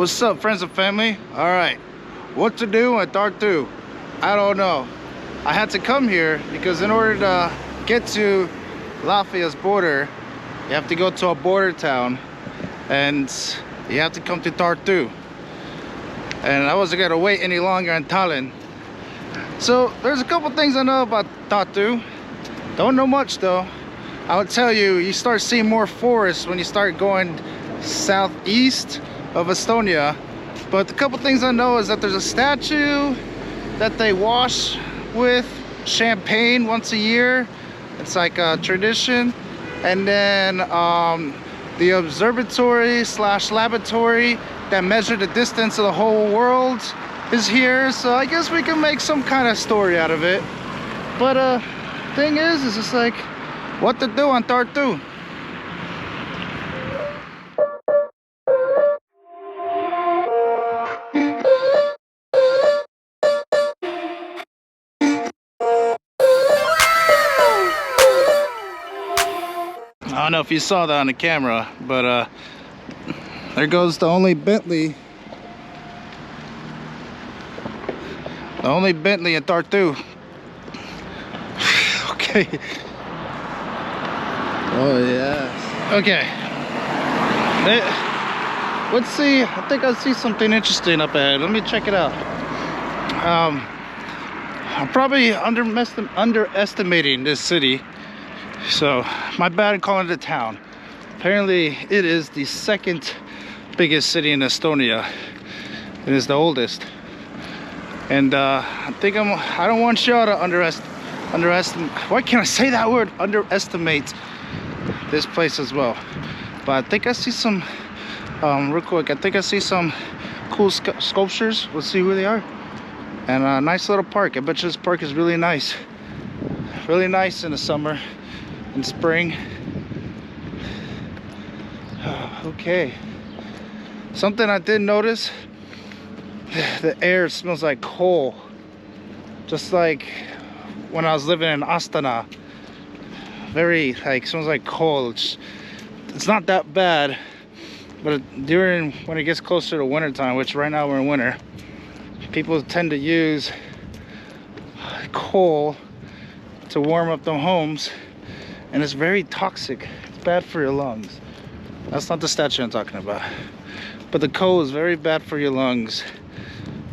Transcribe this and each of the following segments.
What's up, friends and family? All right, what to do in Tartu? I don't know. I had to come here because in order to get to Latvia's border, you have to go to a border town and you have to come to Tartu. And I wasn't gonna wait any longer in Tallinn. So there's a couple things I know about Tartu. Don't know much though. I would tell you, you start seeing more forests when you start going southeast of Estonia. But the couple things I know is that there's a statue that they wash with champagne once a year. It's like a tradition. And then the observatory slash laboratory that measure the distance of the whole world is here. So I guess we can make some kind of story out of it. But thing is, it's just like what to do on Tartu. I don't know if you saw that on the camera, but there goes the only Bentley. The only Bentley in Tartu. Okay. Oh yeah. Okay. Let's see. I think I see something interesting up ahead. Let me check it out. I'm probably underestimating this city. So my bad calling it a town. Apparently it is the second biggest city in Estonia. It is the oldest. And I don't want y'all to underestimate. Why can't I say that word? Underestimate this place as well. But I think I see some real quick. I think I see some cool sculptures. Let's see who they are. And a nice little park. I bet you this park is really nice. Really nice in the summer. In spring. Okay. Something I did notice, the air smells like coal. Just like when I was living in Astana. Very like smells like coal. It's not that bad, but when it gets closer to winter time, which right now we're in winter, people tend to use coal to warm up their homes. And it's very toxic. It's bad for your lungs. That's not the statue I'm talking about. But the coal is very bad for your lungs.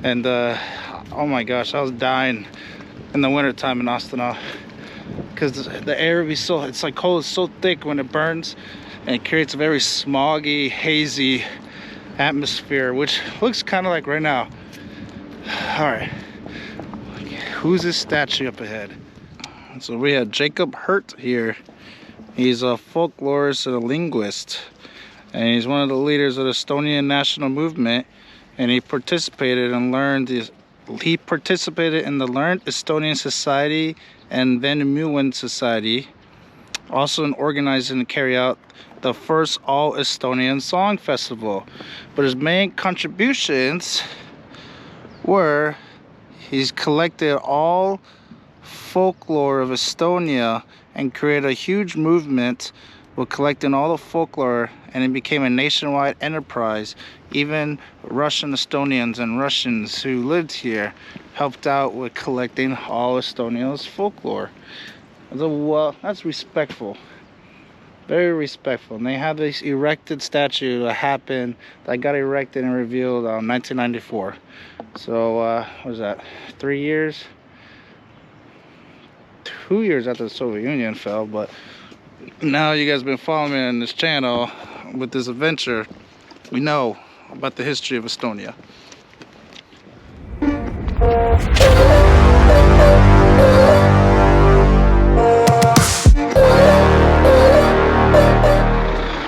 And oh my gosh, I was dying in the winter time in Astana. Because the air would be so, it's like coal is so thick when it burns. And it creates a very smoggy, hazy atmosphere. Which looks kind of like right now. Alright. Who's this statue up ahead? So we have Jakob here. He's a folklorist and a linguist, and he's one of the leaders of the Estonian national movement. And he participated in the Learned Estonian Society and Nbdy Society, also in organizing and carry out the first All Estonian Song Festival. But his main contributions were he's collected all folklore of Estonia and created a huge movement with collecting all the folklore, and it became a nationwide enterprise. Even Russian Estonians and Russians who lived here helped out with collecting all Estonia's folklore. Well, that's respectful, very respectful. And they have this erected statue that got erected and revealed in 1994. So what was that, 3 years? 2 years after the Soviet Union fell. But now you guys have been following me on this channel with this adventure. We know about the history of Estonia.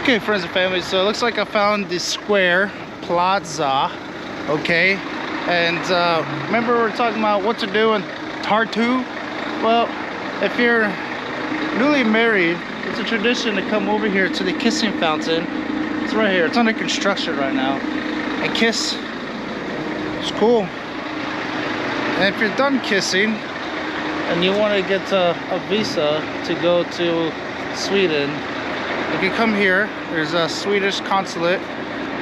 Okay, friends and family, so it looks like I found the square plaza. Okay, and remember we were talking about what to do in Tartu? Well, if you're newly married, it's a tradition to come over here to the kissing fountain. It's right here. It's under construction right now. And kiss. It's cool. And if you're done kissing and you want to get a visa to go to Sweden, you can come here. There's a Swedish consulate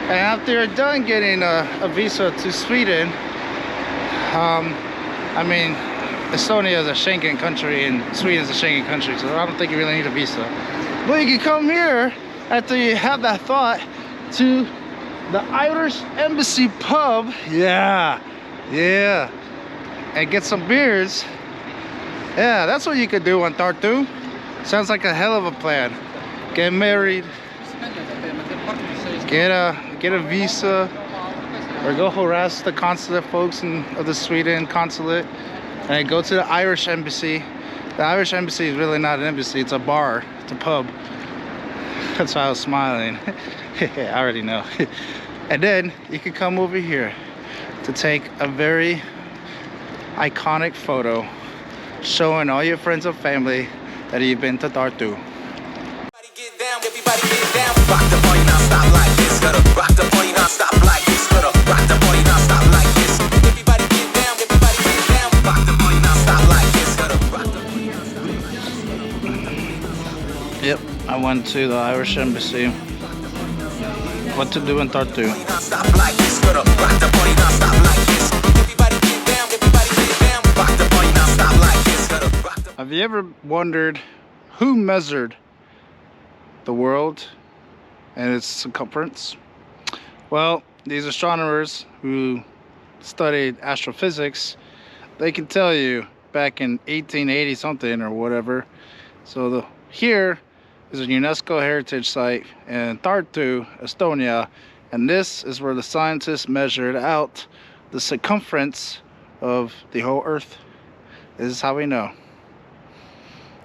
And after you're done getting a visa to Sweden, I mean, Estonia is a Schengen country and Sweden is a Schengen country, so I don't think you really need a visa. But you can come here after you have that thought to the Irish Embassy pub. Yeah, and get some beers. Yeah, that's what you could do on Tartu. Sounds like a hell of a plan. Get married, get a visa, or go harass the consulate folks of the Sweden consulate, and go to the Irish Embassy. The Irish Embassy is really not an embassy, it's a bar, it's a pub. That's why I was smiling. I already know. And then you can come over here to take a very iconic photo showing all your friends and family that you've been to Tartu. Everybody get down, rock the party non-stop like this. Gotta rock the party non-stop like this. Gotta rock the party non-stop like this. Everybody get down, rock the party non-stop like this. Gotta rock the party non-stop. Yep, I went to the Irish Embassy. What to do in Tartu. Non-stop like this. Gotta rock the party non-stop like this. Everybody get down, rock the party non-stop like this. Gotta rock the. Have you ever wondered who measured the world and its circumference? Well, these astronomers who studied astrophysics, they can tell you back in 1880 something or whatever. So here is a UNESCO heritage site in Tartu, Estonia, and this is where the scientists measured out the circumference of the whole Earth. This is how we know.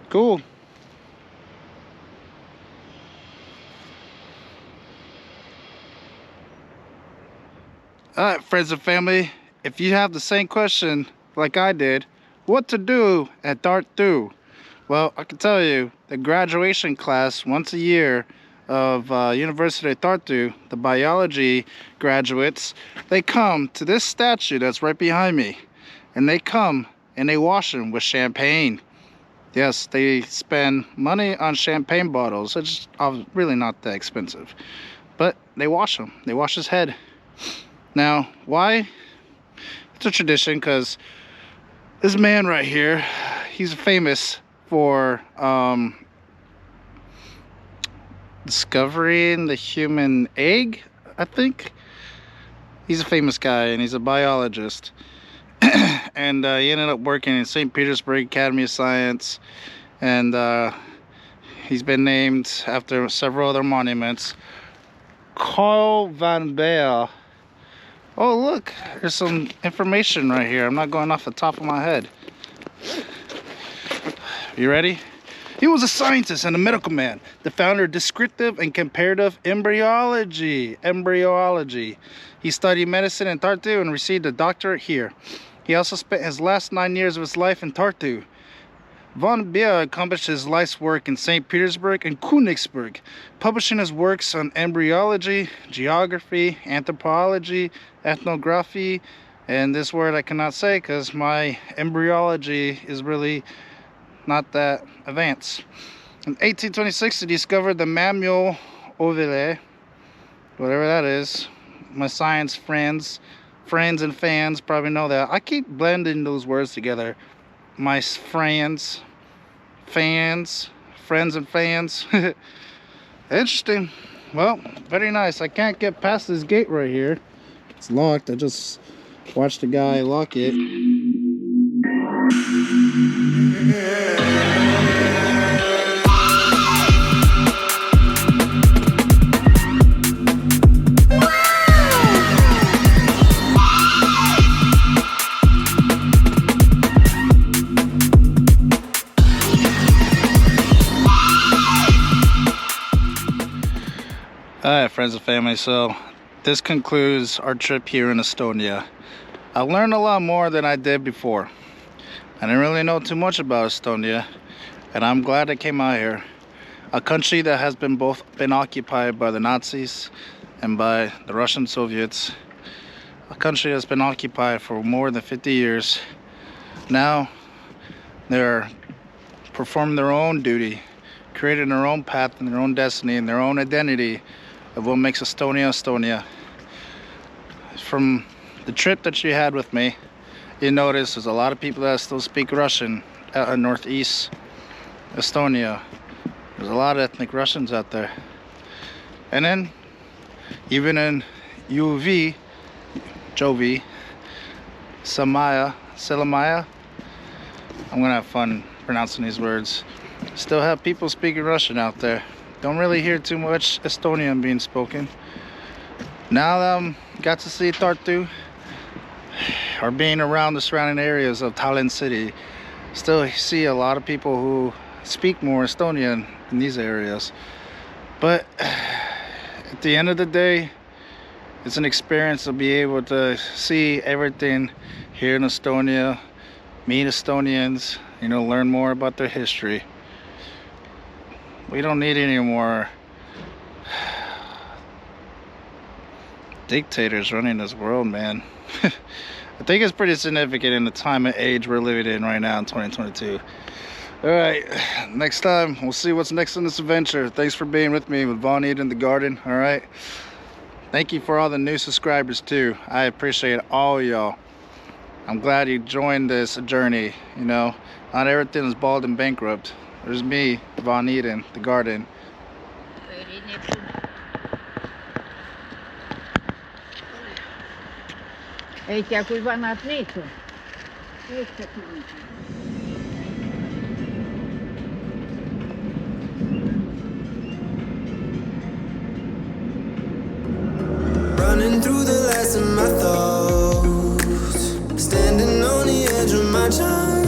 Cool. Alright, friends and family, if you have the same question like I did, what to do at Tartu? Well, I can tell you, the graduation class once a year of University of Tartu, the biology graduates, they come to this statue that's right behind me, and they come and they wash them with champagne. Yes, they spend money on champagne bottles. It's really not that expensive, but they wash them. They wash his head. Now, why? It's a tradition because this man right here, he's famous for discovering the human egg, I think. He's a famous guy and he's a biologist. And he ended up working in St. Petersburg Academy of Science. And he's been named after several other monuments. Carl van Baer. Oh, look, there's some information right here. I'm not going off the top of my head. You ready? He was a scientist and a medical man, the founder of descriptive and comparative embryology. He studied medicine in Tartu and received a doctorate here. He also spent his last 9 years of his life in Tartu. Von Baer accomplished his life's work in St. Petersburg and Königsberg, publishing his works on embryology, geography, anthropology, ethnography, and this word I cannot say because my embryology is really not that advanced. In 1826, he discovered the mammal ovule, whatever that is. My science friends and fans probably know that. I keep blending those words together. My friends, fans, friends and fans. Interesting. Well, very nice. I can't get past this gate right here. It's locked. I just watched the guy lock it. Alright, friends and family, so this concludes our trip here in Estonia. I learned a lot more than I did before. I didn't really know too much about Estonia, and I'm glad I came out here. A country that has been occupied by the Nazis and by the Russian Soviets. A country that's been occupied for more than 50 years. Now they're performing their own duty, creating their own path and their own destiny and their own identity of what makes Estonia Estonia. From the trip that you had with me, you notice there's a lot of people that still speak Russian out in northeast Estonia. There's a lot of ethnic Russians out there. And then even in UV, Jovi, Selamaya, I'm gonna have fun pronouncing these words. Still have people speaking Russian out there. Don't really hear too much Estonian being spoken. Now that got to see Tartu, or being around the surrounding areas of Tallinn city, still see a lot of people who speak more Estonian in these areas. But at the end of the day, it's an experience to be able to see everything here in Estonia, meet Estonians, you know, learn more about their history. We don't need any more dictators running this world, man. I think it's pretty significant in the time and age we're living in right now in 2022. All right, next time we'll see what's next in this adventure. Thanks for being with me with Von Eden the Garden. All right, thank you for all the new subscribers too. I appreciate all y'all. I'm glad you joined this journey. You know, not everything is bald and bankrupt. There's me, Von Eden the Garden. Ei tea kui vanad need on. Running through the last of my thoughts, standing on the edge of my time.